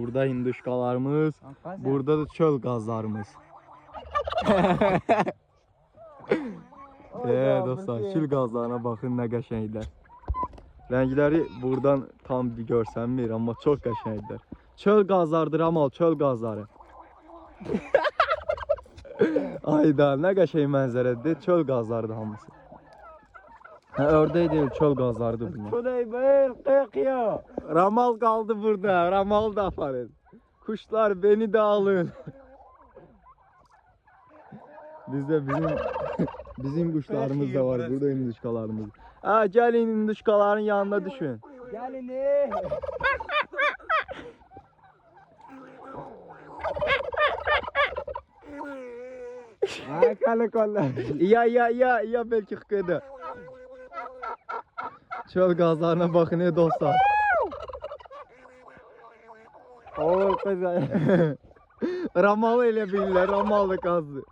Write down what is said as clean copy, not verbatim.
Burada hinduşkalarımız, burada da çöl gazlarımız. Dostlar, çöl gazlarına bakın ne qəşənglər. Rəngləri buradan tam bir görsənmir, amma çox qəşənglər. Çöl gazlardır amma çöl gazları. Ayda ne qəşəng mənzərədir, çöl gazlarıdır hamısı. Ördək deyil, çöl gazlarıdır bunlar. Çöley bayır kıyıya. Ramal kaldı burada, Ramal da aparın. Kuşlar beni de alın. Bizde bizim kuşlarımız da var, burada hinduşkalarımız. Ha, gelin hinduşkaların yanına düşün. Gelin. Kalı kollar. Ya belki hıkkıdı. Çöl gazlarına bakın dostlar. Oğul kızı. Ramal elə bilirlər, Ramal da qazdı.